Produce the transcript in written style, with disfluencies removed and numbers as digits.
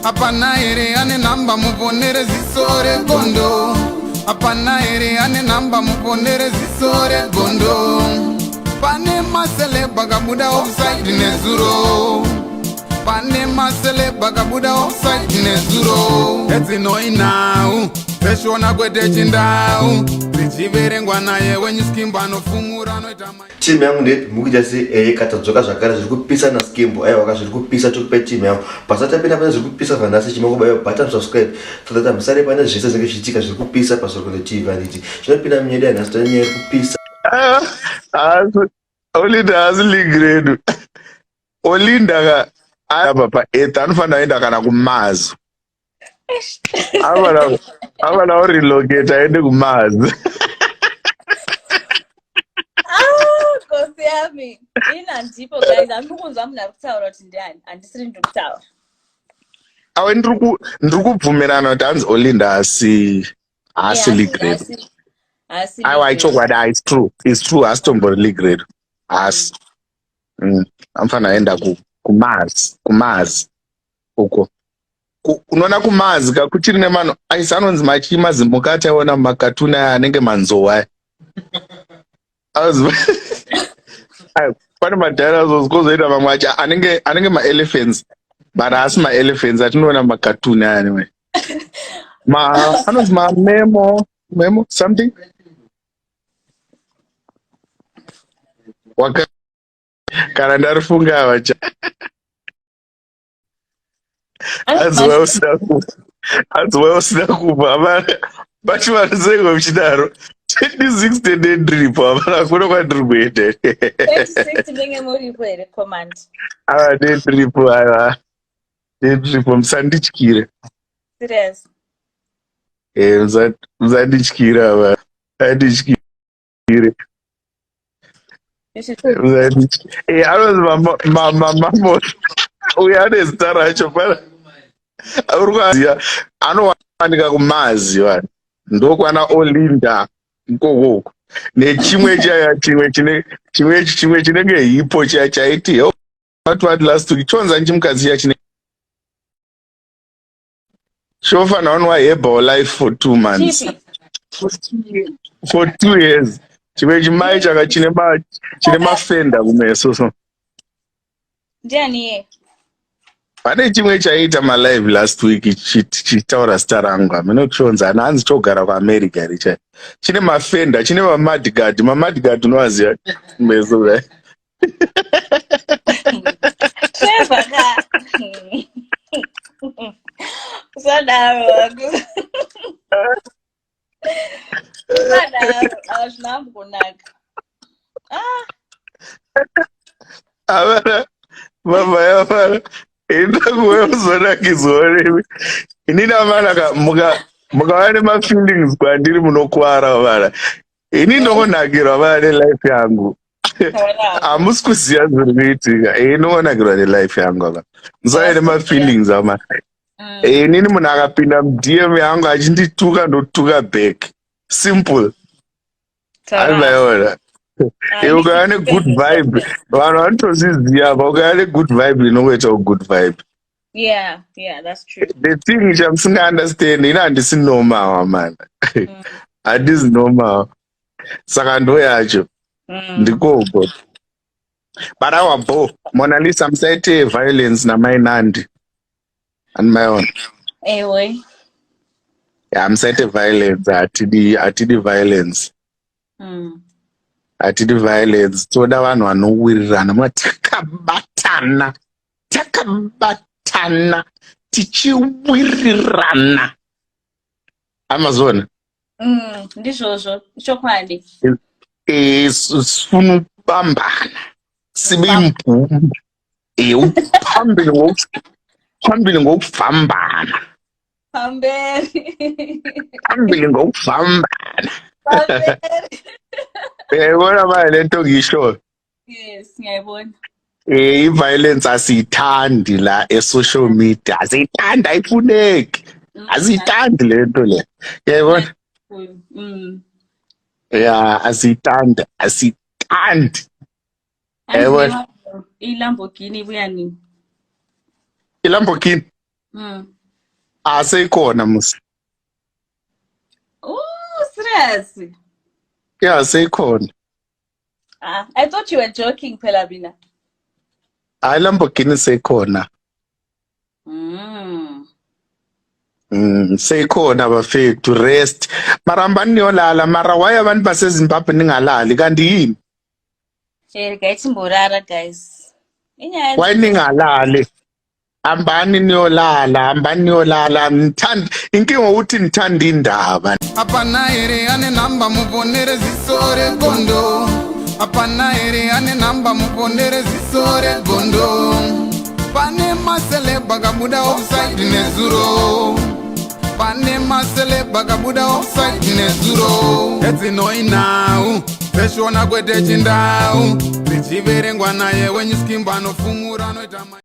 Apana ere ane namba muponere zisore gondo. Apana ere ane namba muponere zisore gondo. Pane masele bagabuda offside nezuro. Pane masele bagabuda offside nezuro. Eti noi now. Peshona kwete chindau. Zichiverengwa naye wenye skimba no fumura no itama. Timu yangu ndi mukijasi katadzoka zvakare zviri kupisa na skimbo aiwa zviri kupisa tokupe timu yangu pasati apinda pane zviri kupisa vanhasi chimakubayo button subscribe so that musare pane zvese zvinenge zvichiitika zviri kupisa paSorokore TV anditi zvinopinda munyedi yanhasi tanyaya iri kupisa Olinda hazili grade Olinda apa pa 8 anofanira kuenda kana kuMars avana relocate aende kuMars. Yami ina ndipo guys andikunzwa muna kutaura kuti ndani andisiri ndikutaura awe ndiri kubvumirana kuti hanzi Olinda asi grade aiwa ichokwadi it's true asitomborili grade asi anofanira aenda kuMars uko unoona kuMars kuchiri nemanhu aisi anonzi machimazimuka ataiona mumakatuni aya anenge manzowa pane madinosaurs kozoita mamwe acho anenge maelephants but haasi maelephants atinoona mumakatuni aya anyway anonzi mamemo something kana ndarifunga vacha adziwa usina kubva vachivariseko muchidaro 26 ndendiripo havana kuno kwandiri kuenda 26 ndenge muripo here command ndendiripo musandityire serious musandityire ava andityire anonzi mamamo uyo ane zita racho pana uri kuziya anowanika kuMars vanhu ndokwana Olinda ikoko nechimwe chimwe chinenge hipo chaiti what last week chonza nchimukaziya chine shofanira wanwa Herbalife for 2 months for 2 years chimwe chimai chaka chine mafenda kumeso so ndiani ye pane chimwe chaita malive last week chitaura zita rangu hamene kuchonza hanzi chogara kuAmerica richa chine mafenda chine mamadguard unowaziva meso sevaka usadaro hazvinambo kunaka avana mama yavana enda kuwe uzonakizwa inini amanaka mukava nemafeelings kwandiri munokwara vana ini ndongonakirwa vana nelife yangu hamusi kuziva zviri kuitika ndongonakirwa nelife yangu ava musave nemafeelings ama inini munhu akapinda mudm yangu achindituka ndotuka back simple andivaiona ukava negood vibe vanhu vanotozviziva pa ukava negood vibe inongoita good vibe. Yeah, that's true. The thing is I'm still understand handisi normal man handisi normal saka ndo yacho ndikoko but our bo Mona Lisa musaite violence namainandi and my own ewe musaite violence atidi violence atidi violence toda vanhu vanowirirana takabatana tichiwirirana amazona ndizvozvo chokwadi sunupambana sibe impumbu phambili ngokufambana phambili ngokufambana uyayibona manje lento ngisho yes ngiyayibona i-violence asiyithandi la e-social media asiyithandi ayifuneki asiyithandi lento le uyayibona ya asiyithandi uyayibona iLamborghini ibuya nini iLamborghini Seyikhona musi. Oh, serious? Yeah, seyikhona. I thought you were joking, phela mina. Hayi Lamborghini seyikhona. Seyikhona bafethu rest. Mara mbani niyolala mara why abantu baseZimbabwe ningalali kanti yini? Gayithi mborara guys. Why ningalali? Ambani niyolala nithanda inkinga ukuthi nithanda indaba. Apana ere ane namba muponere zisore gondo. Apana ere ane namba muponere zisore gondo. Pane masele bagabuda offside nezuro. Pane masele bagabuda offside nezuro. Eti noi now. Peshona kwete chindau. Zichiverengwa naye wenyu skimba no fumura no itama.